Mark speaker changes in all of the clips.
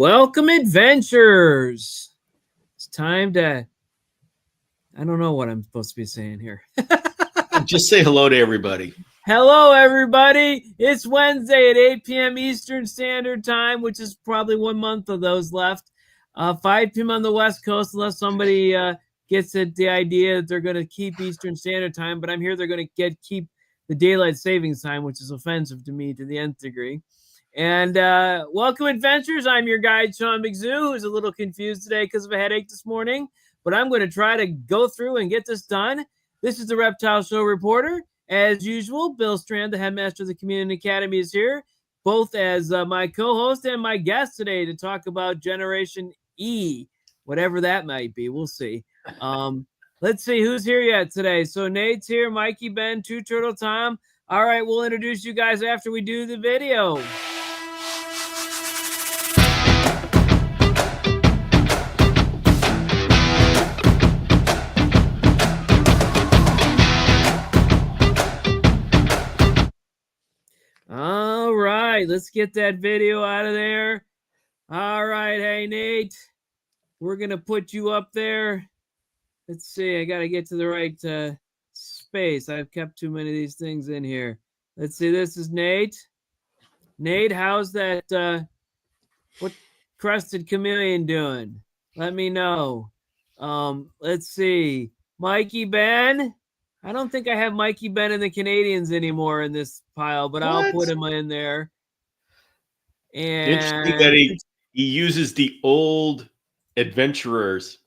Speaker 1: Welcome, adventurers. It's time to, I don't know what I'm supposed to be saying here.
Speaker 2: Just say hello to everybody.
Speaker 1: Hello, everybody. It's Wednesday at 8 p.m. Eastern Standard Time, which is probably 1 month of those left. 5 p.m. on the West Coast, unless somebody gets the idea that they're going to keep Eastern Standard Time. But I'm here, they're going to keep the daylight savings time, which is offensive to me to the nth degree. And welcome, adventurers. I'm your guide, Sean McZoo, who's a little confused today because of a headache this morning. But I'm going to try to go through and get this done. This is the Reptile Show reporter. As usual, Bill Strand, the headmaster of the Community Academy, is here, both as my co-host and my guest today to talk about Generation E, whatever that might be. We'll see. Let's see who's here yet today. So Nate's here, Mikey, Ben, Two Turtle Tom. All right, we'll introduce you guys after we do the video. All right, let's get that video out of there. All right, hey, Nate, we're going to put you up there. Let's see, I got to get to the right space. I've kept too many of these things in here. Let's see, this is Nate. Nate, how's that, what crested chameleon doing? Let me know. Let's see, Mikey Ben. I don't think I have Mikey Ben and the Canadians anymore in this pile, but I'll put him in there. And
Speaker 2: interesting that he uses the old adventurers.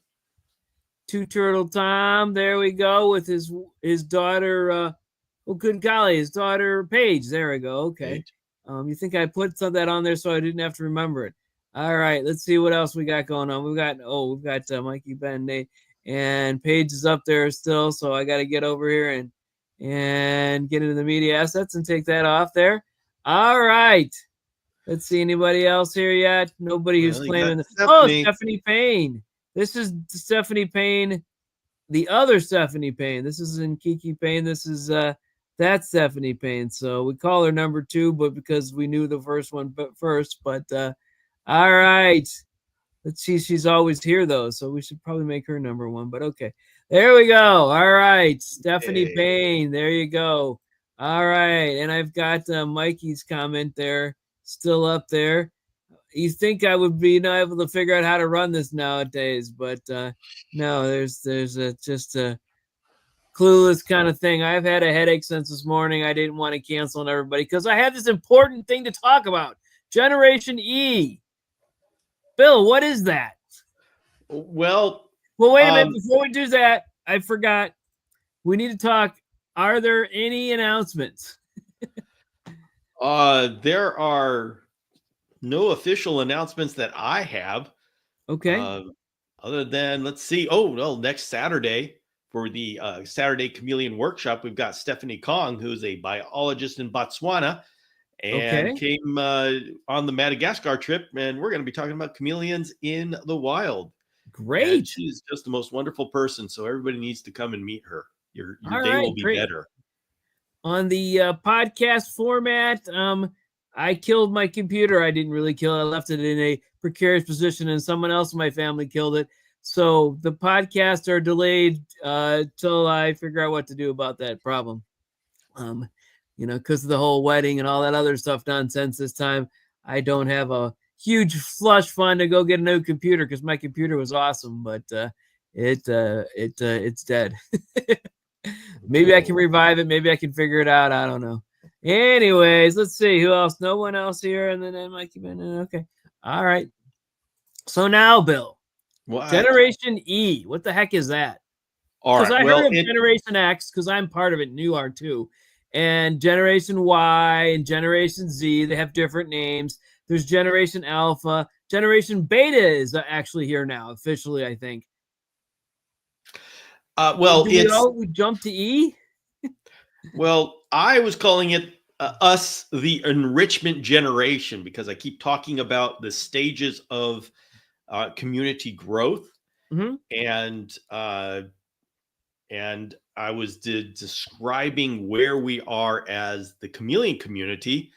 Speaker 1: Two Turtle Tom, there we go, with his daughter. Oh, good golly, his daughter Paige. There we go. Okay. You think I put some of that on there so I didn't have to remember it? All right, let's see what else we got going on. We've got Mikey Ben, Nate. And Paige is up there still, so I got to get over here and get into the media assets and take that off there. All right. Let's see, anybody else here yet? Nobody who's claiming. Oh, Stephanie Payne. This is Stephanie Payne, the other Stephanie Payne. This isn't Kiki Payne. This is that Stephanie Payne. So we call her number 2, but because we knew the first one first. But all right. Let's see, she's always here, though, so we should probably make her number 1. But okay, there we go. All right, Stephanie Payne, there you go. All right, and I've got Mikey's comment there still up there. You think I would be able to figure out how to run this nowadays, but no, there's just a clueless kind of thing. I've had a headache since this morning. I didn't want to cancel on everybody because I had this important thing to talk about. Generation E. Bill, what is that?
Speaker 2: Well,
Speaker 1: wait a minute. Before we do that, I forgot. We need to talk. Are there any announcements?
Speaker 2: There are no official announcements that I have.
Speaker 1: Okay.
Speaker 2: Other than, let's see. Oh, well, next Saturday for the Saturday Chameleon Workshop, we've got Stephanie Kong, who's a biologist in Botswana, and came on the Madagascar trip, and we're going to be talking about chameleons in the wild.
Speaker 1: Great.
Speaker 2: And she's just the most wonderful person, so everybody needs to come and meet her. Your day will be better.
Speaker 1: On the podcast format, I killed my computer. I didn't really kill it. I left it in a precarious position, and someone else in my family killed it. So the podcasts are delayed till I figure out what to do about that problem. Because of the whole wedding and all that other stuff nonsense this time, I don't have a huge flush fund to go get a new computer because my computer was awesome, but it's dead. Maybe I can revive it. Maybe I can figure it out. I don't know. Anyways, let's see who else. No one else here, and then Mikey Ben. Okay, all right. So now, Bill, Generation E. What the heck is that? Because I heard of Generation X because I'm part of it. And you are too. And Generation Y and Generation Z, they have different names. There's Generation Alpha. Generation Beta is actually here now, officially, I think.
Speaker 2: We
Speaker 1: jump to E?
Speaker 2: Well, I was calling it us, the enrichment generation, because I keep talking about the stages of community growth.
Speaker 1: Mm-hmm.
Speaker 2: And I was describing where we are as the chameleon community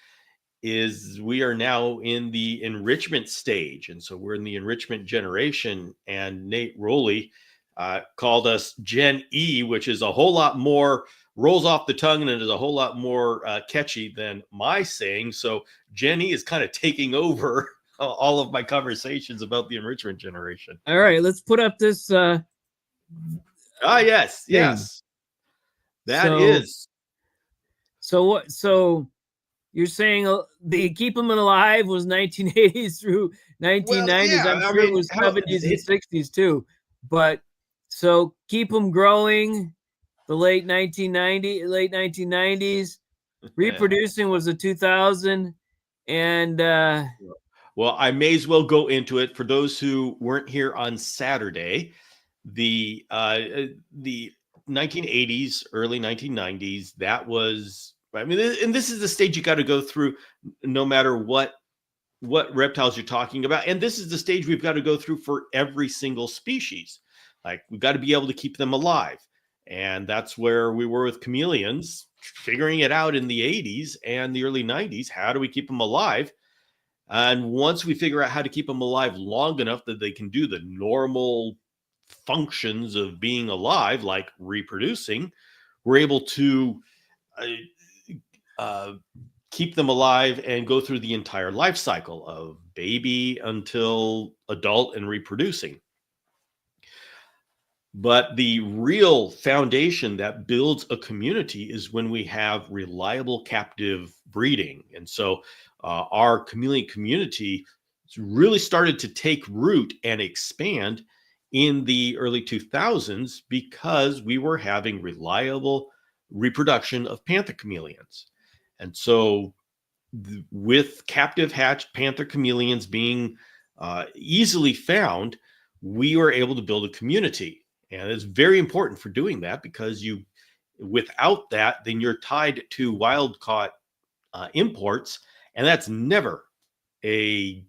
Speaker 2: is we are now in the enrichment stage. And so we're in the enrichment generation. And Nate Rowley called us Gen E, which is a whole lot more, rolls off the tongue, and it is a whole lot more catchy than my saying. So Gen E is kind of taking over all of my conversations about the enrichment generation.
Speaker 1: All right, let's put up this.
Speaker 2: Yes,
Speaker 1: thing.
Speaker 2: yes. That is.
Speaker 1: So what? So you're saying the keep them alive was 1980s through 1990s.
Speaker 2: Well, yeah,
Speaker 1: I'm sure it was 70s and 60s too. But so keep them growing. The late 1990s. Reproducing was a 2000, and
Speaker 2: well, I may as well go into it for those who weren't here on Saturday. The 1980s, early 1990s. That was, I mean, and this is the stage you got to go through, no matter what reptiles you're talking about. And this is the stage we've got to go through for every single species. Like, we've got to be able to keep them alive. And that's where we were with chameleons, figuring it out in the 80s and the early 90s. How do we keep them alive? And once we figure out how to keep them alive long enough that they can do the normal functions of being alive, like reproducing, we're able to keep them alive and go through the entire life cycle of baby until adult and reproducing. But the real foundation that builds a community is when we have reliable captive breeding. And so our chameleon community really started to take root and expand in the early 2000s because we were having reliable reproduction of panther chameleons. And so with captive hatched panther chameleons being easily found, we were able to build a community. And it's very important for doing that, because without that, then you're tied to wild caught imports. And that's never a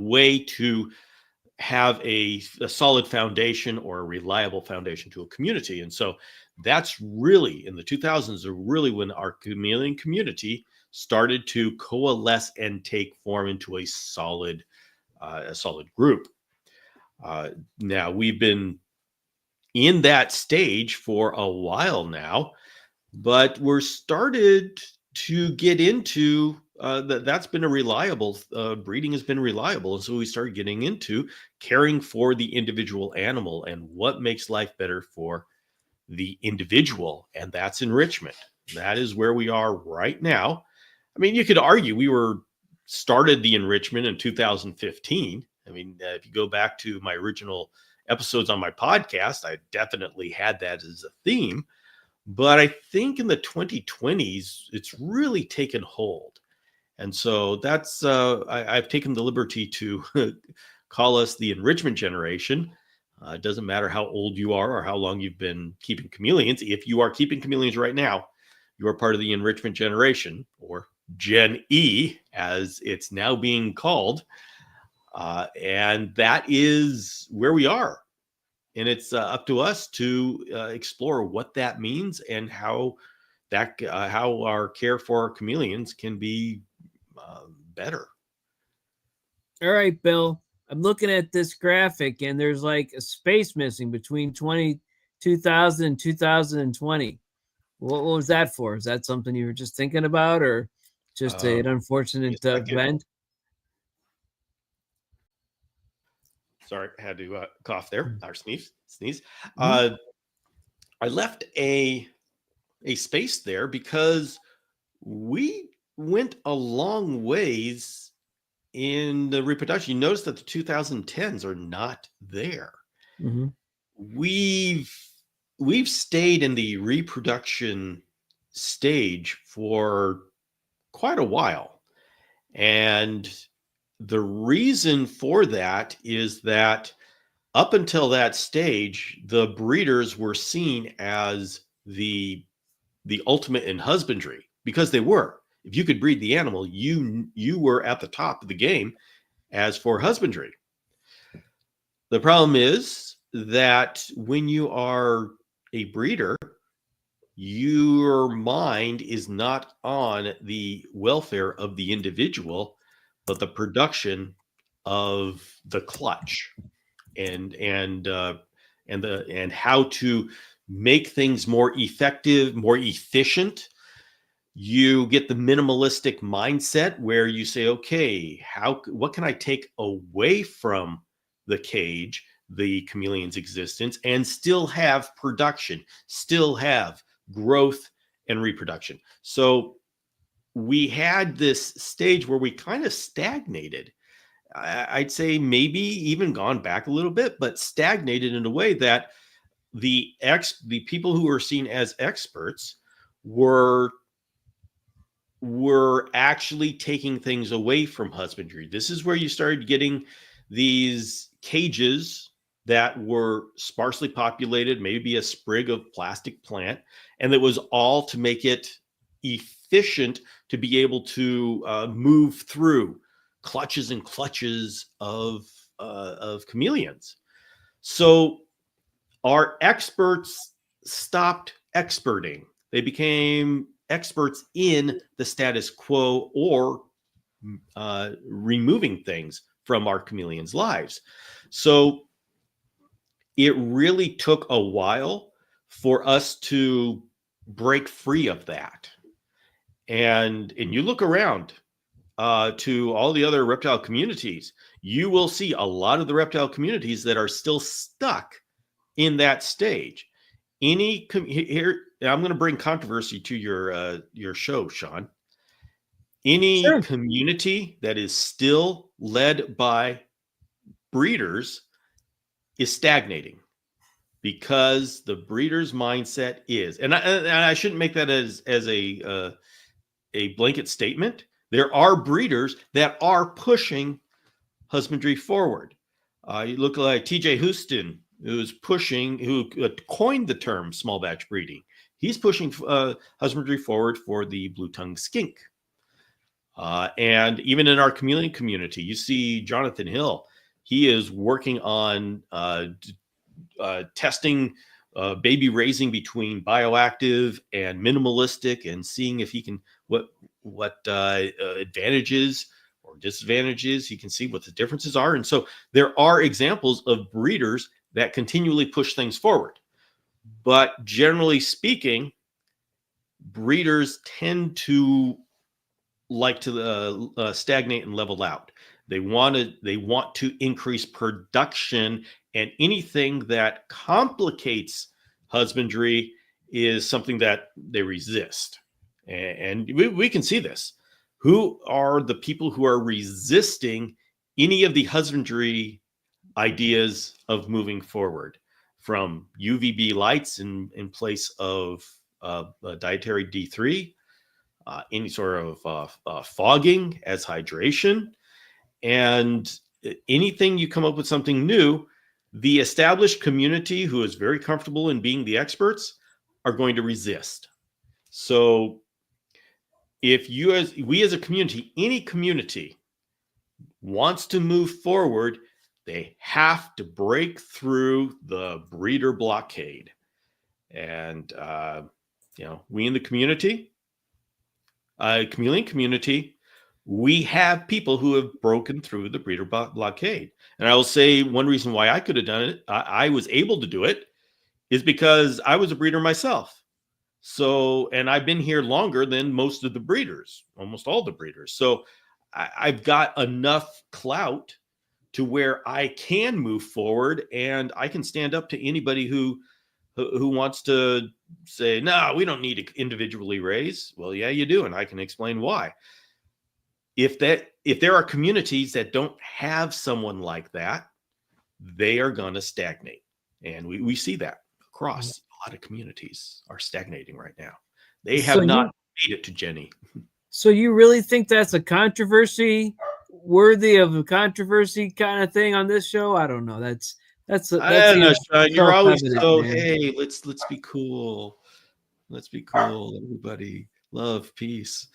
Speaker 2: way to have a solid foundation or a reliable foundation to a community. And so that's really, in the 2000s, are really when our chameleon community started to coalesce and take form into a solid group. Now, we've been in that stage for a while now, but we're started to get into that's been a reliable breeding has been reliable. And so we started getting into caring for the individual animal and what makes life better for the individual. And that's enrichment. That is where we are right now. I mean, you could argue we started the enrichment in 2015. I mean, if you go back to my original episodes on my podcast, I definitely had that as a theme. But I think in the 2020s, it's really taken hold. And so that's, I've taken the liberty to call us the enrichment generation. It doesn't matter how old you are or how long you've been keeping chameleons. If you are keeping chameleons right now, you are part of the enrichment generation, or Gen E, as it's now being called. And that is where we are. And it's up to us to explore what that means and how our care for our chameleons can be better.
Speaker 1: All right, Bill. I'm looking at this graphic, and there's like a space missing between 2000 and 2020. What was that for? Is that something you were just thinking about, or just an unfortunate event?
Speaker 2: Sorry, I had to cough there, or sneeze.
Speaker 1: Mm-hmm.
Speaker 2: I left a space there because we went a long ways in the reproduction. You notice that the 2010s are not there.
Speaker 1: Mm-hmm.
Speaker 2: We've stayed in the reproduction stage for quite a while. And the reason for that is that up until that stage, the breeders were seen as the ultimate in husbandry, because they were. If you could breed the animal, you were at the top of the game as for husbandry. The problem is that when you are a breeder, your mind is not on the welfare of the individual, but the production of the clutch and how to make things more effective, more efficient. You get the minimalistic mindset where you say, okay, what can I take away from the cage, the chameleon's existence, and still have production, still have growth and reproduction. So we had this stage where we kind of stagnated. I'd say maybe even gone back a little bit, but stagnated in a way that the people who were seen as experts were actually taking things away from husbandry. This is where you started getting these cages that were sparsely populated, maybe a sprig of plastic plant, and that was all to make it efficient to be able to move through clutches and clutches of chameleons. So our experts stopped experting. They became experts in the status quo or removing things from our chameleons' lives. So it really took a while for us to break free of that. And you look around to all the other reptile communities, you will see a lot of the reptile communities that are still stuck in that stage. Here, I'm going to bring controversy to your show, Sean. Any community that is still led by breeders is stagnating, because the breeder's mindset is, and I shouldn't make that as a blanket statement. There are breeders that are pushing husbandry forward. You look like TJ Houston, who coined the term small batch breeding. He's pushing husbandry forward for the blue-tongued skink. And even in our chameleon community, you see Jonathan Hill. He is working on testing baby raising between bioactive and minimalistic, and seeing if he can what advantages or disadvantages he can see, what the differences are. And so there are examples of breeders that continually push things forward. But generally speaking, breeders tend to like to stagnate and level out. They want to increase production, and anything that complicates husbandry is something that they resist. And we can see this. Who are the people who are resisting any of the husbandry ideas of moving forward, from UVB lights in place of dietary D3, any sort of fogging as hydration, and anything you come up with something new, the established community who is very comfortable in being the experts are going to resist. So if we as a community, any community wants to move forward, they have to break through the breeder blockade. And we in the community, chameleon community, we have people who have broken through the breeder blockade. And I will say one reason why I could have done it, I was able to do it, is because I was a breeder myself. So, and I've been here longer than most of the breeders, almost all the breeders. So I've got enough clout to where I can move forward, and I can stand up to anybody who wants to say, no, we don't need to individually raise. Well, yeah, you do. And I can explain why. If there are communities that don't have someone like that, they are going to stagnate. And we see that across a lot of communities are stagnating right now. They have not made it to Jenny.
Speaker 1: So you really think that's a controversy, worthy of a controversy kind of thing on this show? I don't know. That's
Speaker 2: I don't know, Sean. You're always so, man. Hey, let's be cool. Let's be cool, everybody. Love, peace.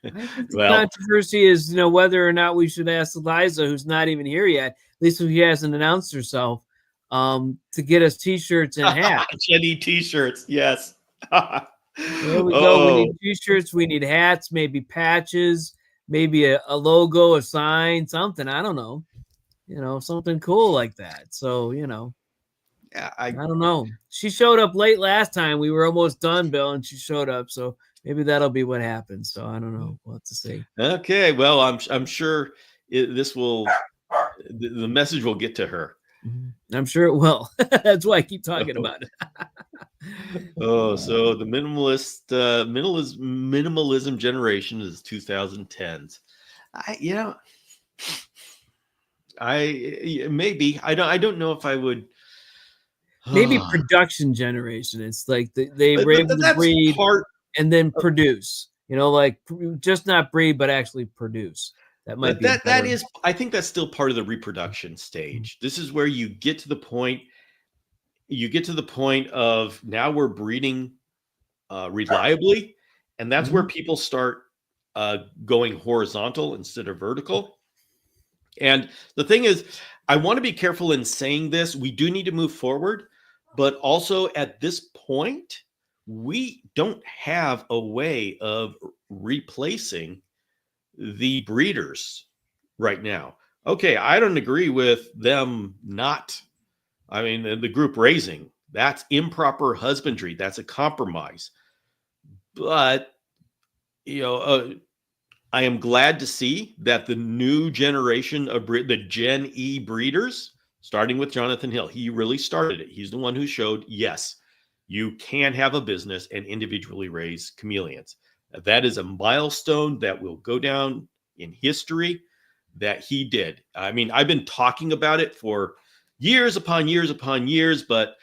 Speaker 1: I think the controversy is, whether or not we should ask Eliza, who's not even here yet, at least if she hasn't announced herself, to get us T-shirts and hats.
Speaker 2: Jenny T-shirts, yes.
Speaker 1: There we go. We
Speaker 2: Oh,
Speaker 1: need t-shirts. We need hats, maybe patches, maybe a logo, a sign, something. I don't know. Something cool like that. So,
Speaker 2: yeah,
Speaker 1: I don't know. She showed up late last time. We were almost done, Bill, and she showed up. So maybe that'll be what happens. So I don't know. We'll have to see.
Speaker 2: okay. Well, I'm sure this will the message will get to her.
Speaker 1: I'm sure it will. That's why I keep talking about it.
Speaker 2: Oh, so the minimalism generation is 2010s. Maybe I don't know if I would.
Speaker 1: Maybe production generation. It's like they were able
Speaker 2: But
Speaker 1: to
Speaker 2: that's
Speaker 1: breed
Speaker 2: part.
Speaker 1: and then produce. Like just not breed, but actually produce. That might
Speaker 2: But
Speaker 1: be
Speaker 2: that
Speaker 1: better.
Speaker 2: is, I think that's still part of the reproduction stage. This is where you get to the point. You get to the point of now we're breeding reliably, and that's where people start going horizontal instead of vertical. And the thing is, I want to be careful in saying this. We do need to move forward, but also at this point, we don't have a way of replacing the breeders right now. Okay, I don't agree with them not. I mean, the group raising, that's improper husbandry. That's a compromise. But, you know, I am glad to see that the new generation of the Gen E breeders, starting with Jonathan Hill, he really started it. He's the one who showed, yes, you can have a business and individually raise chameleons. That is a milestone that will go down in history that he did. I mean, I've been talking about it for years upon years upon years, but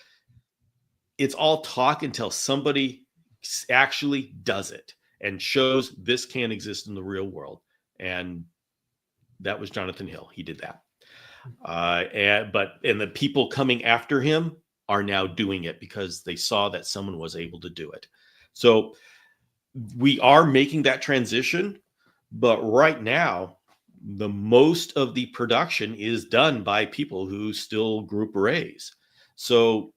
Speaker 2: it's all talk until somebody actually does it and shows this can exist in the real world. And that was Jonathan Hill. He did that. And the people coming after him are now doing it because they saw that someone was able to do it. So we are making that transition, but right now, the most of the production is done by people who still group arrays. So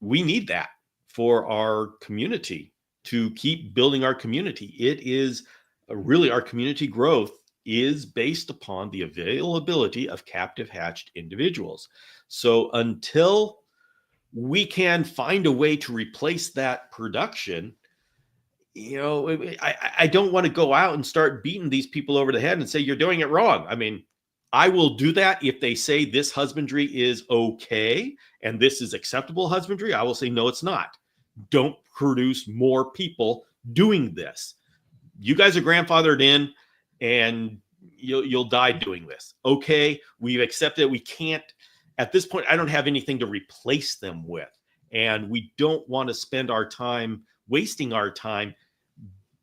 Speaker 2: we need that for our community to keep building our community. It is really our community growth is based upon the availability of captive hatched individuals. So until we can find a way to replace that production, I don't want to go out and start beating these people over the head and say, you're doing it wrong. I mean, I will do that if they say this husbandry is okay and this is acceptable husbandry. I will say, no, it's not. Don't produce more people doing this. You guys are grandfathered in and you'll die doing this. Okay, we've accepted. We can't, at this point, I don't have anything to replace them with. And we don't want to spend our time wasting our time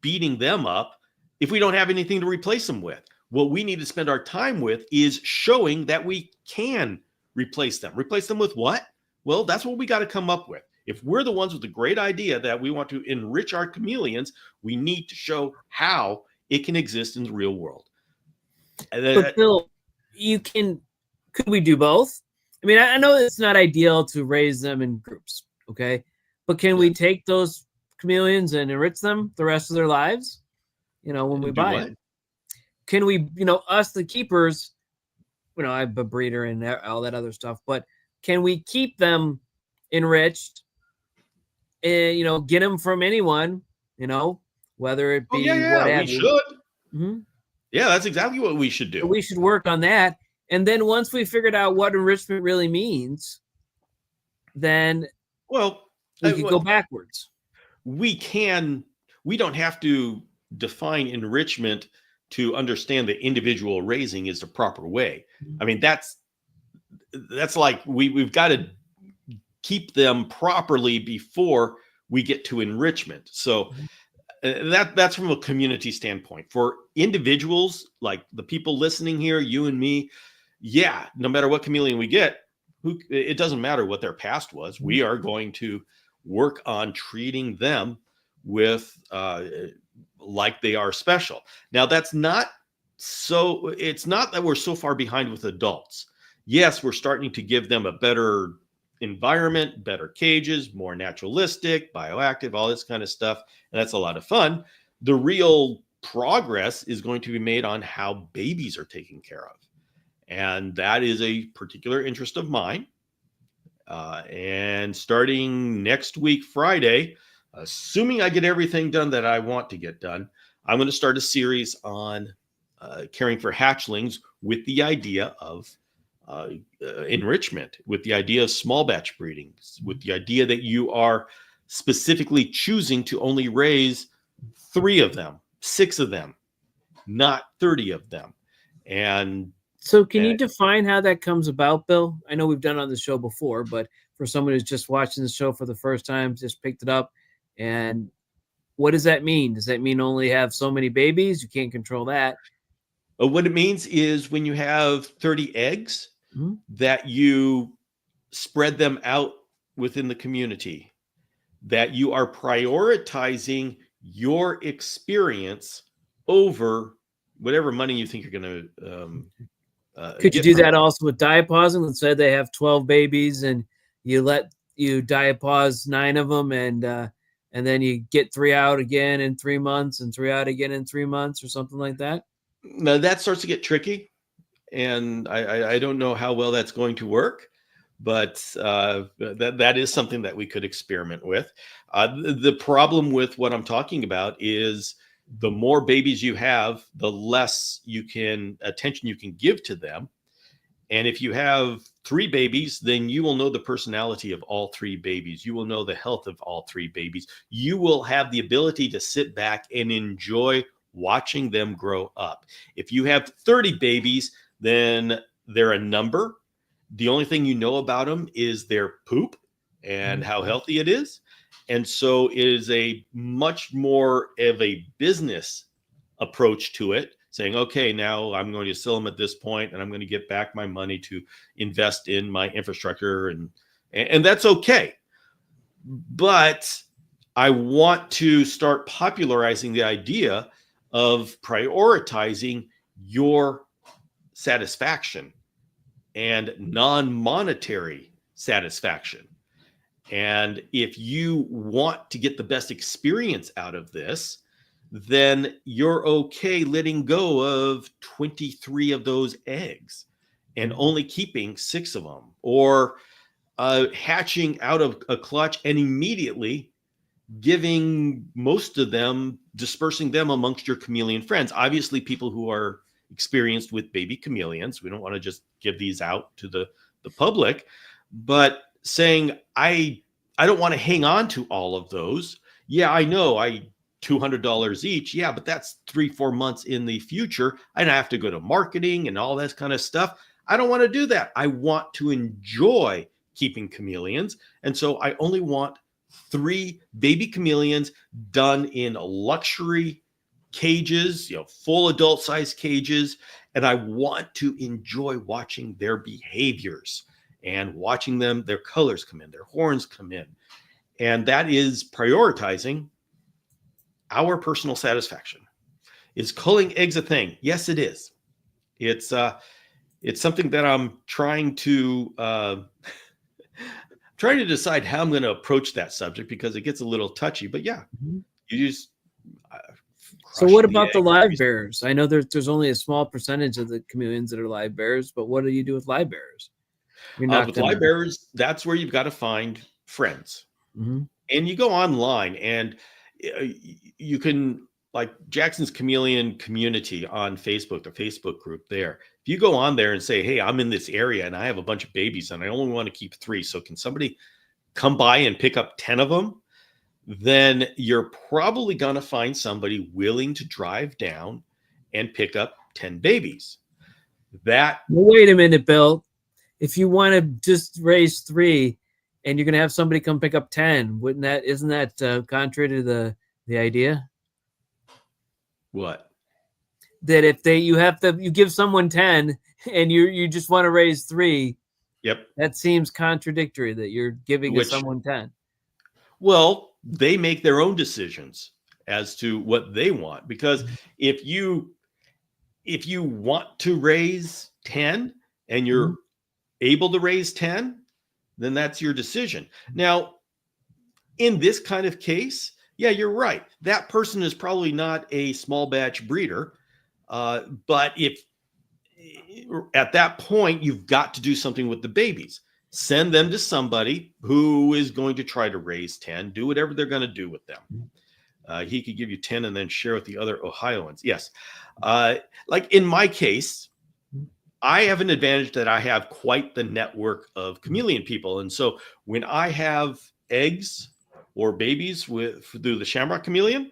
Speaker 2: beating them up if we don't have anything to replace them with. What we need to spend our time with is showing that we can replace them. Replace them with what? Well, that's what we got to come up with. If we're the ones with the great idea that we want to enrich our chameleons, we need to show how it can exist in the real world.
Speaker 1: But Bill, could we do both? I mean, I know it's not ideal to raise them in groups, okay? But can we take those chameleons and enrich them the rest of their lives? When we buy them. Can we, us the keepers, I have a breeder and all that other stuff, but can we keep them enriched and, get them from anyone, whether it be
Speaker 2: we should.
Speaker 1: Mm-hmm.
Speaker 2: Yeah, that's exactly what we should do.
Speaker 1: So we should work on that. And then once we figured out what enrichment really means, then we could go backwards.
Speaker 2: We don't have to define enrichment to understand that individual raising is the proper way. I mean, that's like we've got to keep them properly before we get to enrichment. So that's from a community standpoint. For individuals like the people listening here, you and me, yeah, no matter what chameleon we get, it doesn't matter what their past was. We are going to work on treating them with like they are special. Now, it's not that we're so far behind with adults. Yes, we're starting to give them a better environment, better cages, more naturalistic, bioactive, all this kind of stuff. And that's a lot of fun. The real progress is going to be made on how babies are taken care of. And that is a particular interest of mine. And starting next week, Friday, assuming I get everything done that I want to get done, I'm going to start a series on caring for hatchlings with the idea of enrichment, with the idea of small batch breeding, with the idea that you are specifically choosing to only raise 3 of them, 6 of them, not 30 of them. And
Speaker 1: so can you define how that comes about, Bill? I know we've done it on the show before, but for someone who's just watching the show for the first time, just picked it up, and what does that mean? Does that mean only have so many babies? You can't control that.
Speaker 2: What it means is when you have 30 eggs, that you spread them out within the community, that you are prioritizing your experience over whatever money you think you're going to
Speaker 1: could you do that also with diapausing? Let's say they have 12 babies and you diapause 9 of them, and then you get 3 out again in 3 months and 3 out again in 3 months or something like that.
Speaker 2: Now that starts to get tricky, and I don't know how well that's going to work, but that is something that we could experiment with. The problem with what I'm talking about is the more babies you have, the less attention you can give to them. And if you have 3 babies, then you will know the personality of all 3 babies. You will know the health of all 3 babies. You will have the ability to sit back and enjoy watching them grow up. If you have 30 babies, then they're a number. The only thing you know about them is their poop and how healthy it is. And so it is a much more of a business approach to it, saying, okay, now I'm going to sell them at this point, and I'm going to get back my money to invest in my infrastructure. And that's okay. But I want to start popularizing the idea of prioritizing your satisfaction and non-monetary satisfaction. And if you want to get the best experience out of this, then you're okay letting go of 23 of those eggs and only keeping 6 of them, or hatching out of a clutch and immediately giving most of them, dispersing them amongst your chameleon friends. Obviously, people who are experienced with baby chameleons, we don't want to just give these out to the public, but saying, I don't want to hang on to all of those. Yeah, I know, $200 each. Yeah, but that's 3-4 months in the future. And I have to go to marketing and all that kind of stuff. I don't want to do that. I want to enjoy keeping chameleons. And so I only want 3 baby chameleons done in luxury cages, full adult size cages. And I want to enjoy watching their behaviors and watching them, their colors come in, their horns come in. And that is prioritizing our personal satisfaction. Is culling eggs a thing? Yes, it is. It's something that I'm trying to decide how I'm going to approach that subject, because it gets a little touchy. But yeah, you just.
Speaker 1: So what about the live bearers? I know there's only a small percentage of the chameleons that are live bearers, but what do you do with live bearers?
Speaker 2: With live bearers, that's where you've got to find friends. And you go online and you can, like Jackson's Chameleon Community on Facebook, the Facebook group there. If you go on there and say, hey, I'm in this area and I have a bunch of babies and I only want to keep 3. So can somebody come by and pick up 10 of them? Then you're probably going to find somebody willing to drive down and pick up 10 babies. Well,
Speaker 1: wait a minute, Bill. If you want to just raise 3 and you're going to have somebody come pick up 10, isn't that contrary to the idea?
Speaker 2: What?
Speaker 1: That if you give someone 10 and you just want to raise 3.
Speaker 2: Yep.
Speaker 1: That seems contradictory, that you're giving someone 10.
Speaker 2: Well, they make their own decisions as to what they want, because if you want to raise 10 and you're able to raise 10, then that's your decision. Now, in this kind of case, yeah, you're right. That person is probably not a small batch breeder. But if at that point, you've got to do something with the babies. Send them to somebody who is going to try to raise 10, do whatever they're going to do with them. He could give you 10 and then share with the other Ohioans. Yes. Like in my case, I have an advantage that I have quite the network of chameleon people. And so when I have eggs or babies through the shamrock chameleon,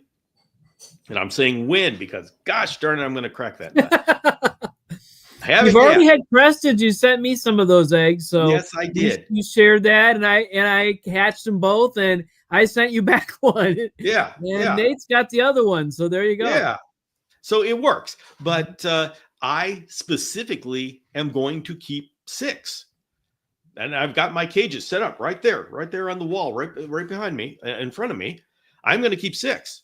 Speaker 2: and I'm saying when, because gosh darn it, I'm going to crack that nut.
Speaker 1: You've already had crested. You sent me some of those eggs, so
Speaker 2: yes, I did.
Speaker 1: You shared that, and I hatched them both, and I sent you back one.
Speaker 2: Yeah,
Speaker 1: and Nate's got the other one, so there you go.
Speaker 2: Yeah, so it works, but I specifically am going to keep 6, and I've got my cages set up right there on the wall, right behind me, in front of me. I'm going to keep 6.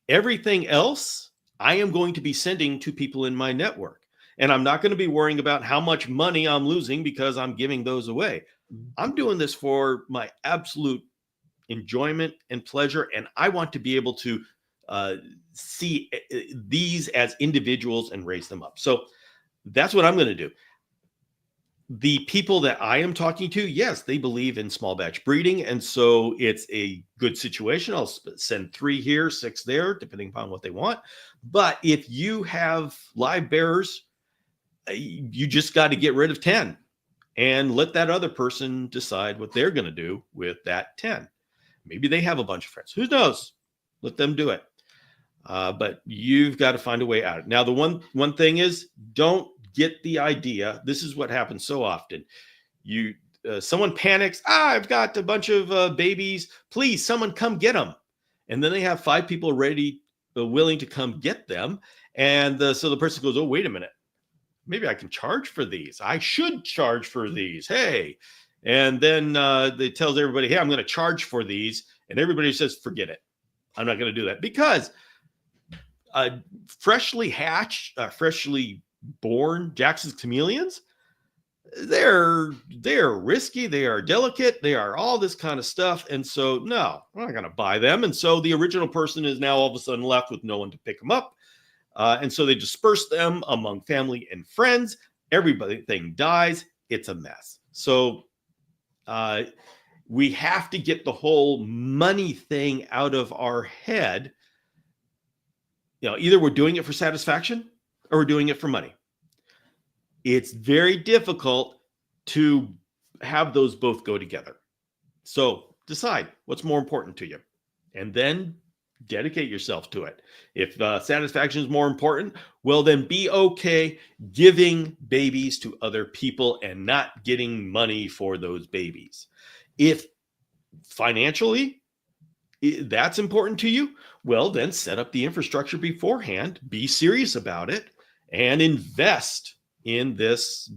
Speaker 2: Everything else, I am going to be sending to people in my network. And I'm not going to be worrying about how much money I'm losing because I'm giving those away. I'm doing this for my absolute enjoyment and pleasure. And I want to be able to see these as individuals and raise them up. So that's what I'm going to do. The people that I am talking to, yes, they believe in small batch breeding. And so it's a good situation. I'll send 3 here, 6 there, depending upon what they want. But if you have live bearers, you just got to get rid of 10 and let that other person decide what they're going to do with that 10. Maybe they have a bunch of friends. Who knows? Let them do it. But you've got to find a way out. Now, the one thing is, don't get the idea. This is what happens so often. Someone panics. I've got a bunch of babies. Please, someone come get them. And then they have 5 people ready, willing to come get them. And so the person goes, oh, wait a minute. Maybe I can charge for these. I should charge for these. Hey. And then they tells everybody, hey, I'm going to charge for these. And everybody says, forget it. I'm not going to do that, because freshly hatched, freshly born Jackson's chameleons, they're risky. They are delicate. They are all this kind of stuff. And so, no, we're not going to buy them. And so the original person is now all of a sudden left with no one to pick them up. And so they disperse them among family and friends. Everything dies. It's a mess. So we have to get the whole money thing out of our head. Either we're doing it for satisfaction or we're doing it for money. It's very difficult to have those both go together. So decide what's more important to you, and then dedicate yourself to it. If satisfaction is more important, well, then be okay giving babies to other people and not getting money for those babies. If financially that's important to you, well, then set up the infrastructure beforehand, be serious about it, and invest in this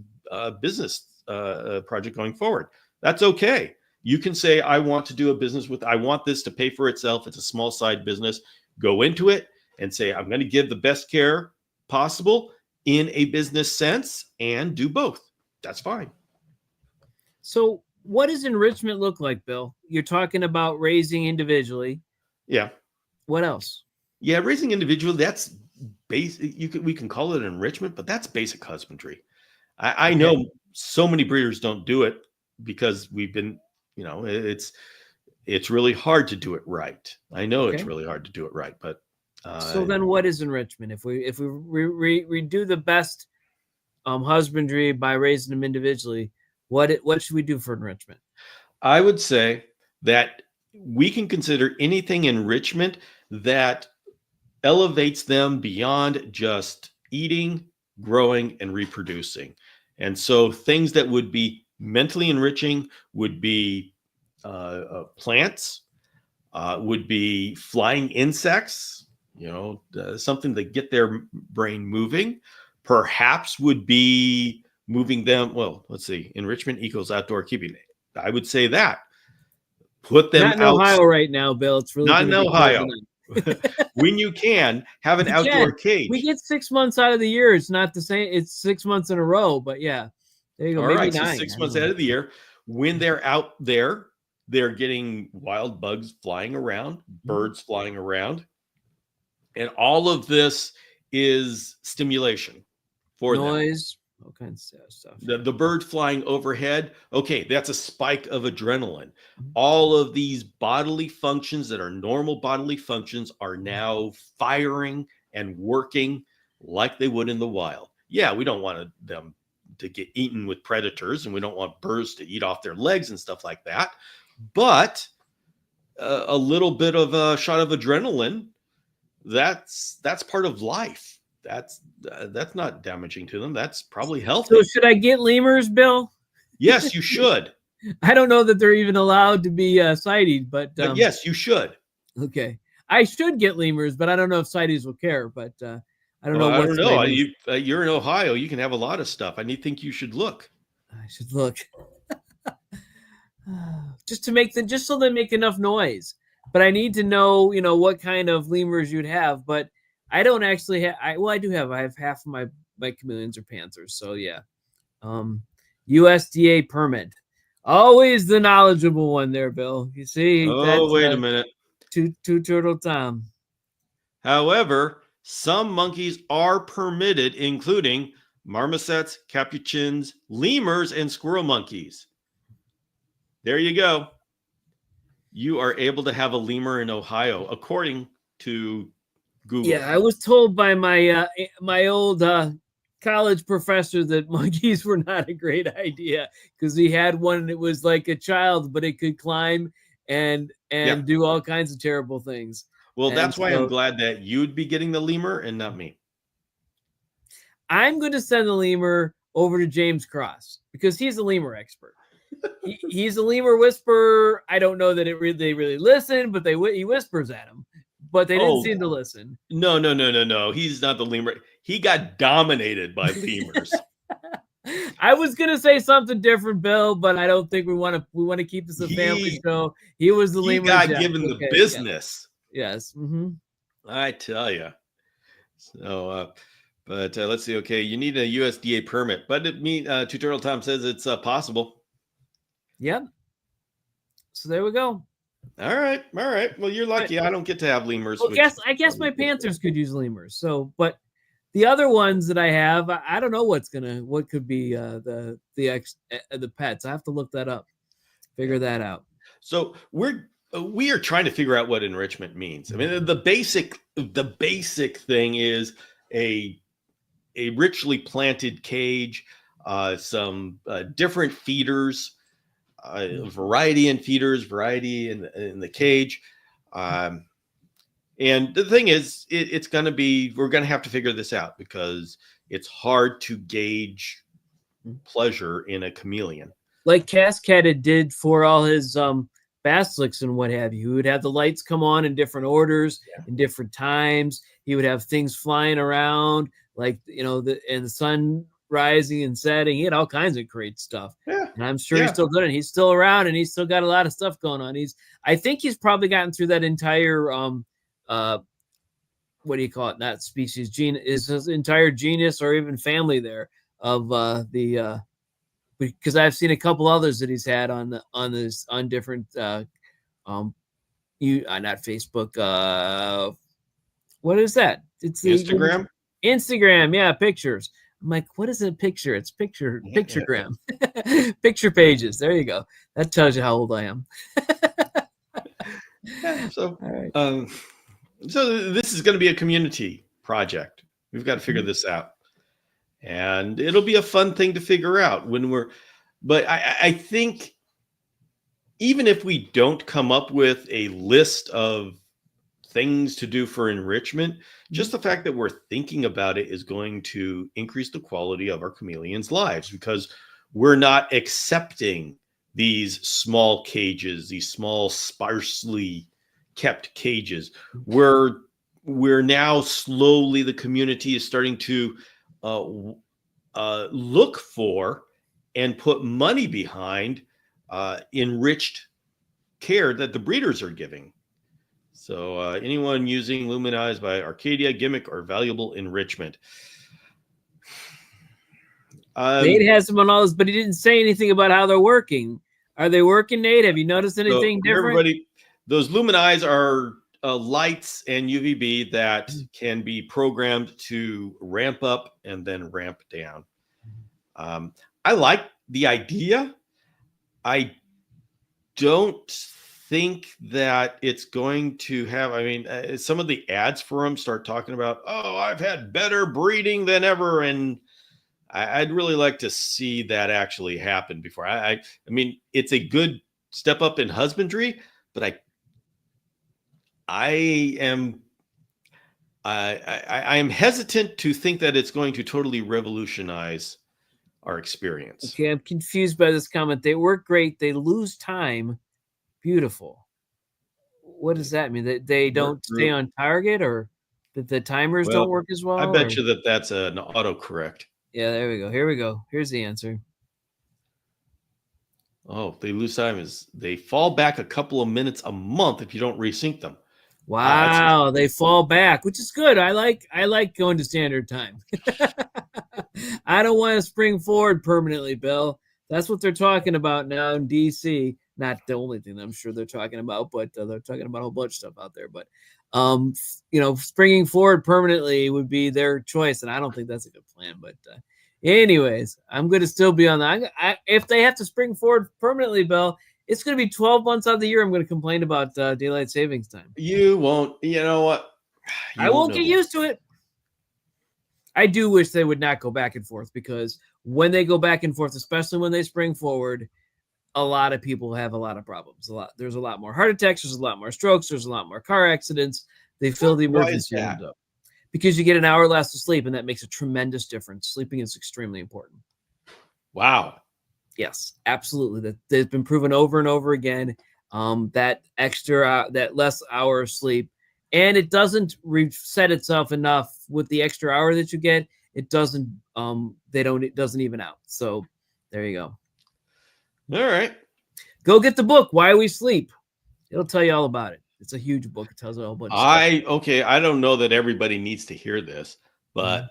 Speaker 2: business project going forward. That's okay. You can say, I want to do a business I want this to pay for itself. It's a small side business. Go into it and say, I'm going to give the best care possible in a business sense and do both. That's fine.
Speaker 1: So what does enrichment look like, Bill? You're talking about raising individually.
Speaker 2: Yeah.
Speaker 1: What else?
Speaker 2: Yeah, raising individually, that's basic. We can call it enrichment, but that's basic husbandry. I know so many breeders don't do it because we've been, it's really hard to do it right. I know it's really hard to do it right, but
Speaker 1: so then what is enrichment? If we do the best husbandry by raising them individually, what should we do for enrichment?
Speaker 2: I would say that we can consider anything enrichment that elevates them beyond just eating, growing, and reproducing. And so things that would be mentally enriching would be plants, would be flying insects, something to get their brain moving. Perhaps would be moving them. Well, let's see. Enrichment equals outdoor keeping. I would say that. Put them
Speaker 1: not in Ohio right now, Bill. It's really
Speaker 2: not in Ohio. When you can have an outdoor cage.
Speaker 1: We get 6 months out of the year. It's not the same. It's 6 months in a row, but yeah, there you go.
Speaker 2: All
Speaker 1: maybe
Speaker 2: right,
Speaker 1: 9.
Speaker 2: So 6 months out of the year. when they're out there, they're getting wild bugs flying around, birds flying around. And all of this is stimulation for
Speaker 1: noise, all kinds of stuff.
Speaker 2: The bird flying overhead, okay, that's a spike of adrenaline. All of these bodily functions that are normal bodily functions are now firing and working like they would in the wild. Yeah, we don't want them to get eaten with predators, and we don't want birds to eat off their legs and stuff like that. But a little bit of a shot of adrenaline, that's part of life. That's not damaging to them. That's probably healthy.
Speaker 1: So should I get lemurs, Bill?
Speaker 2: Yes, you should.
Speaker 1: I don't know that they're even allowed to be sighted, but
Speaker 2: yes, you should.
Speaker 1: Okay, I should get lemurs, but I don't know if CITES will care. But I don't know.
Speaker 2: I don't know. You're in Ohio. You can have a lot of stuff. I think you should look.
Speaker 1: I should look. Just so they make enough noise. But I need to know, what kind of lemurs you'd have. But I don't actually have. I do have. I have half of my chameleons are panthers. So yeah, USDA permit. Always the knowledgeable one there, Bill. You see?
Speaker 2: Oh, wait a minute.
Speaker 1: Two turtle Tom.
Speaker 2: However, some monkeys are permitted, including marmosets, capuchins, lemurs, and squirrel monkeys. There you go. You are able to have a lemur in Ohio, according to Google.
Speaker 1: Yeah, I was told by my old college professor that monkeys were not a great idea because he had one that was like a child, but it could climb and do all kinds of terrible things.
Speaker 2: Well, that's why I'm glad that you'd be getting the lemur and not me.
Speaker 1: I'm going to send the lemur over to James Cross because he's a lemur expert. He's a lemur whisperer. I don't know that they really listen, but he whispers at them. But they didn't seem to listen.
Speaker 2: No. He's not the lemur. He got dominated by lemurs.
Speaker 1: I was gonna say something different, Bill, but I don't think we want to keep this a family show. He was the lemur.
Speaker 2: He got given the business.
Speaker 1: Yeah. Yes. Mm-hmm.
Speaker 2: I tell you. So, but let's see. Okay, you need a USDA permit, but Two Turtle Tom says it's possible.
Speaker 1: Yep. So there we go.
Speaker 2: All right. Well, you're lucky. I don't get to have lemurs.
Speaker 1: Well, I guess my panthers could use lemurs. So, but the other ones that I have, I don't know what could be the pets. I have to look that up, figure that out.
Speaker 2: So we are trying to figure out what enrichment means. I mean, the basic thing is a richly planted cage, some different feeders. Variety in feeders, variety in the cage. And the thing is, we're going to have to figure this out because it's hard to gauge pleasure in a chameleon.
Speaker 1: Like Cascaded did for all his basilics and what have you. He would have the lights come on in different orders, in different times. He would have things flying around, like, and the sun rising and setting. He had all kinds of great stuff.
Speaker 2: Yeah.
Speaker 1: And I'm sure he's still doing it. He's still around and he's still got a lot of stuff going on. I think he's probably gotten through that entire what do you call it? Not species, is his entire genus or even family there of because I've seen a couple others that he's had on different not Facebook. What is that? It's
Speaker 2: Instagram.
Speaker 1: Instagram, yeah, pictures. I'm like, what is a picture? It's picturegram. Picture pages. There you go. That tells you how old I am.
Speaker 2: So, all right. So this is going to be a community project. We've got to figure this out, and it'll be a fun thing to figure out but I think even if we don't come up with a list of things to do for enrichment, just the fact that we're thinking about it is going to increase the quality of our chameleons' lives, because we're not accepting these small cages, these small sparsely kept cages. We're now slowly, the community is starting to look for and put money behind enriched care that the breeders are giving. So anyone using Luminized by Arcadia, Gimmick, or Valuable Enrichment.
Speaker 1: Nate has them on all this, but he didn't say anything about how they're working. Are they working, Nate? Have you noticed
Speaker 2: So
Speaker 1: anything different?
Speaker 2: everybody, those lumini's are lights and UVB that can be programmed to ramp up and then ramp down. I like the idea. I don't think that it's going to have, I mean, some of the ads for them start talking about, oh, I've had better breeding than ever. And I'd really like to see that actually happen before I mean, it's a good step up in husbandry, but I am I am hesitant to think that it's going to totally revolutionize our experience.
Speaker 1: Okay, I'm confused by this comment. They work great. They lose time. Beautiful. What does that mean? That they don't stay on target, or that the timers don't work as well?
Speaker 2: I bet you that that's an autocorrect.
Speaker 1: Yeah, there we go. Here we go. Here's the answer.
Speaker 2: Oh, they lose time is they fall back a couple of minutes a month if you don't resync them.
Speaker 1: Wow, they fall back, which is good. I like going to standard time. I don't want to spring forward permanently, Bill. That's what they're talking about now in DC. Not the only thing I'm sure they're talking about, but they're talking about a whole bunch of stuff out there. But springing forward permanently would be their choice, and I don't think that's a good plan. But anyways, I'm going to still be on that. If they have to spring forward permanently, Bill, it's going to be 12 months out of the year. I'm going to complain about daylight savings time.
Speaker 2: You won't. You know what?
Speaker 1: I won't get used to it. I do wish they would not go back and forth, because when they go back and forth, especially when they spring forward, a lot of people have a lot of problems. There's a lot more heart attacks. There's a lot more strokes. There's a lot more car accidents. They fill the emergency rooms up because you get an hour less of sleep, and that makes a tremendous difference. Sleeping is extremely important.
Speaker 2: Wow.
Speaker 1: Yes, absolutely. That they've been proven over and over again. That less hour of sleep, and it doesn't reset itself enough with the extra hour that you get. It doesn't. It doesn't even out. So there you go.
Speaker 2: All right.
Speaker 1: Go get the book, Why We Sleep. It'll tell you all about it. It's a huge book. It tells you a whole bunch of stuff.
Speaker 2: Okay. I don't know that everybody needs to hear this, but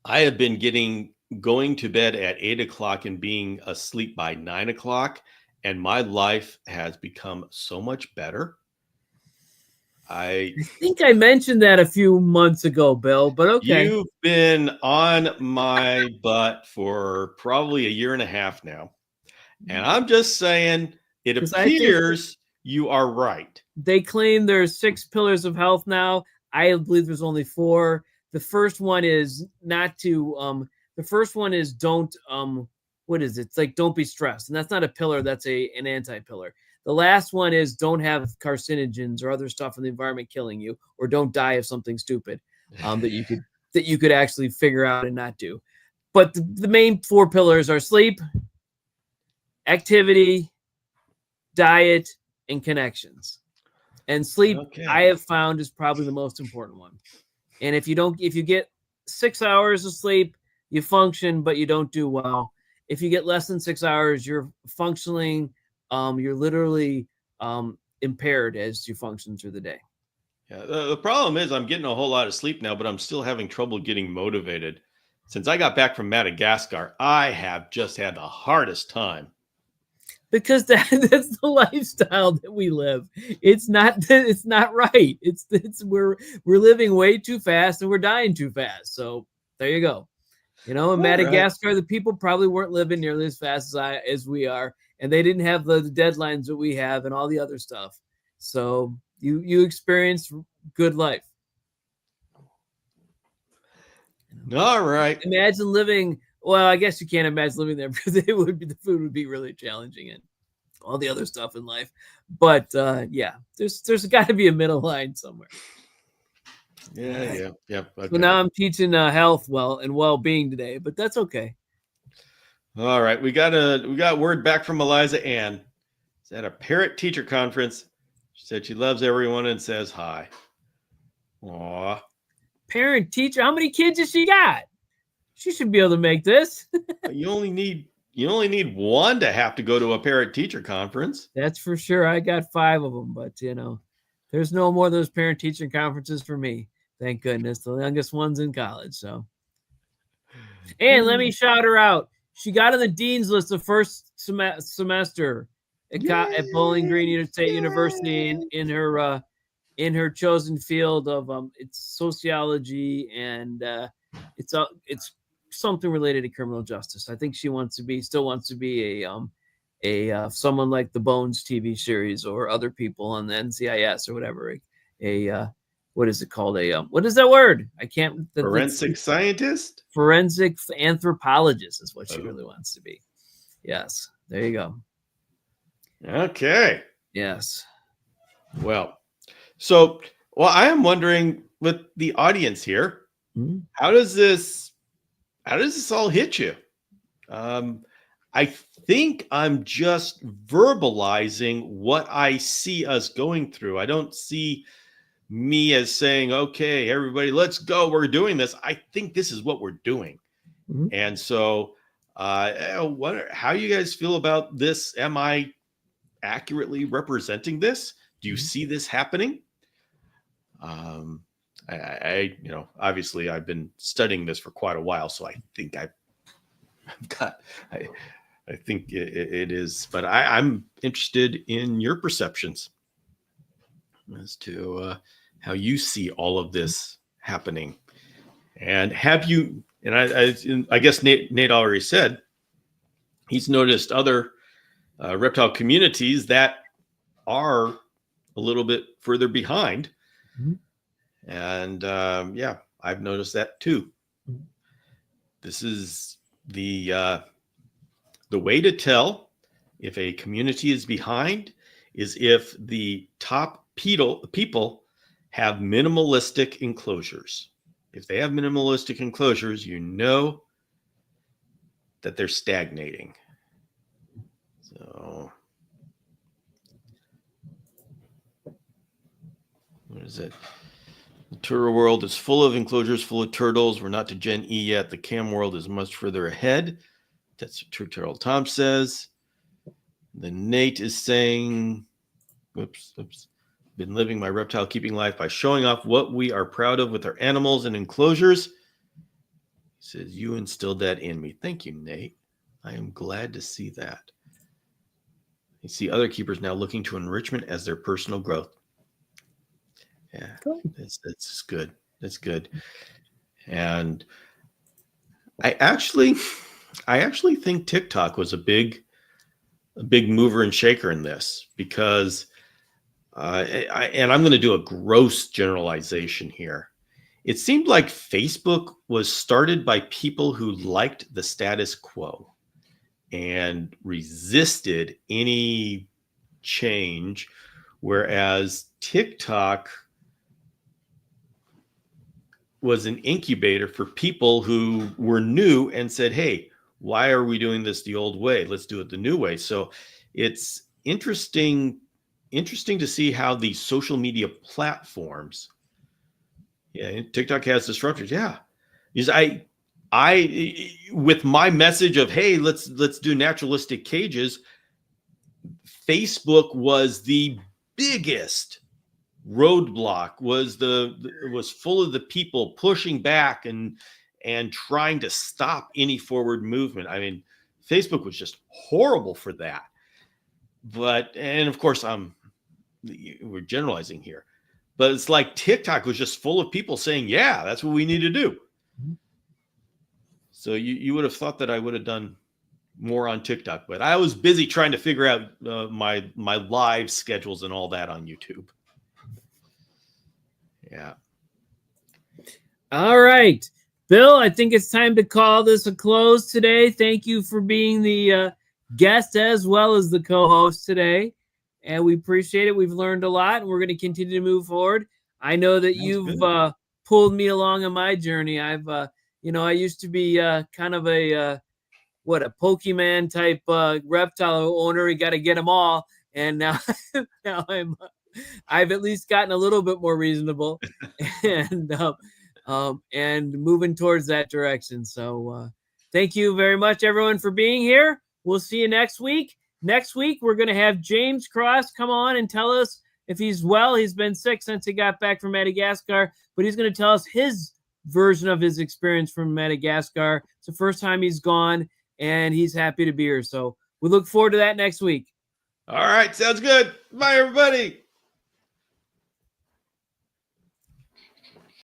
Speaker 2: I have been going to bed at 8 o'clock and being asleep by 9 o'clock, and my life has become so much better. I
Speaker 1: think I mentioned that a few months ago, Bill, but okay.
Speaker 2: You've been on my butt for probably a year and a half now. And I'm just saying, it appears you are right.
Speaker 1: They claim there's 6 pillars of health now. I believe there's only 4. The first one is don't what is it? It's like don't be stressed. And that's not a pillar, that's an anti-pillar. The last one is don't have carcinogens or other stuff in the environment killing you, or don't die of something stupid that you could actually figure out and not do. But the main 4 pillars are sleep, activity, diet, and connections. And sleep, I have found, is probably the most important one. And if you get 6 hours of sleep, you function, but you don't do well. If you get less than 6 hours, you're functioning. You're literally impaired as you function through the day.
Speaker 2: Yeah, the problem is I'm getting a whole lot of sleep now, but I'm still having trouble getting motivated. Since I got back from Madagascar, I have just had the hardest time.
Speaker 1: Because that's the lifestyle that we live. It's not right. We're living way too fast and we're dying too fast. So there you go. In Madagascar, the people probably weren't living nearly as fast as we are, and they didn't have the deadlines that we have and all the other stuff. So you experienced good life.
Speaker 2: All right.
Speaker 1: Imagine living. Well, I guess you can't imagine living there because the food would be really challenging and all the other stuff in life. But yeah, there's got to be a middle line somewhere.
Speaker 2: Yeah. Okay.
Speaker 1: So now I'm teaching health and well-being today, but that's okay.
Speaker 2: All right, we got word back from Eliza Ann. She's at a parent teacher conference. She said she loves everyone and says hi. Aw.
Speaker 1: Parent teacher, how many kids has she got? She should be able to make this.
Speaker 2: You only need one to have to go to a parent teacher conference.
Speaker 1: That's for sure. I got 5 of them, but there's no more of those parent teacher conferences for me. Thank goodness. The youngest one's in college. So, and let me shout her out. She got on the dean's list the first semester. at Bowling Green State University in her chosen field of it's sociology, and it's something related to criminal justice. I think she still wants to be a someone like the Bones TV series or other people on the NCIS or whatever. What is it called? What is that word? I can't.
Speaker 2: Forensic scientist?
Speaker 1: Forensic anthropologist is what she really wants to be. Yes. There you go.
Speaker 2: Okay.
Speaker 1: Yes.
Speaker 2: Well, I am wondering with the audience here, how does this all hit you? I think I'm just verbalizing what I see us going through. I don't see me as saying, okay, everybody, let's go. We're doing this. I think this is what we're doing. And so how you guys feel about this? Am I accurately representing this? Do you see this happening? I obviously I've been studying this for quite a while, so I think I think it is, but I'm interested in your perceptions as to how you see all of this happening. And have you, and I guess Nate already said, he's noticed other reptile communities that are a little bit further behind. And I've noticed that too. This is the way to tell if a community is behind is if the top people have minimalistic enclosures. If they have minimalistic enclosures, you know that they're stagnating. So, what is it? The turtle world is full of enclosures, full of turtles. We're not to Gen E yet. The cam world is much further ahead. That's what True Turtle Tom says. Then Nate is saying, oops. Been living my reptile keeping life by showing off what we are proud of with our animals and enclosures. He says, you instilled that in me. Thank you, Nate. I am glad to see that. You see other keepers now looking to enrichment as their personal growth. Yeah, cool. That's good. That's good. And I actually think TikTok was a big mover and shaker in this, because and I'm going to do a gross generalization here. It seemed like Facebook was started by people who liked the status quo and resisted any change, whereas TikTok was an incubator for people who were new and said, hey, why are we doing this the old way? Let's do it the new way. So it's interesting to see how these social media platforms, TikTok has disruptors. Yeah. Because I with my message of, hey, let's do naturalistic cages, Facebook was the biggest roadblock, was full of the people pushing back and trying to stop any forward movement. I mean, Facebook was just horrible for that. And of course, we're generalizing here, but it's like TikTok was just full of people saying, yeah, that's what we need to do. So you would have thought that I would have done more on TikTok, but I was busy trying to figure out my live schedules and all that on YouTube. Yeah.
Speaker 1: All right, Bill, I think it's time to call this a close today. Thank you for being the guest as well as the co-host today. And we appreciate it. We've learned a lot, and we're going to continue to move forward. I know that you've pulled me along on my journey. I've, I used to be kind of a Pokemon type reptile owner. You got to get them all. And now, I've at least gotten a little bit more reasonable and moving towards that direction. So thank you very much, everyone, for being here. We'll see you next week. Next week, we're going to have James Cross come on and tell us if he's well. He's been sick since he got back from Madagascar, but he's going to tell us his version of his experience from Madagascar. It's the first time he's gone, and he's happy to be here. So we look forward to that next week.
Speaker 2: All right. Sounds good. Bye, everybody.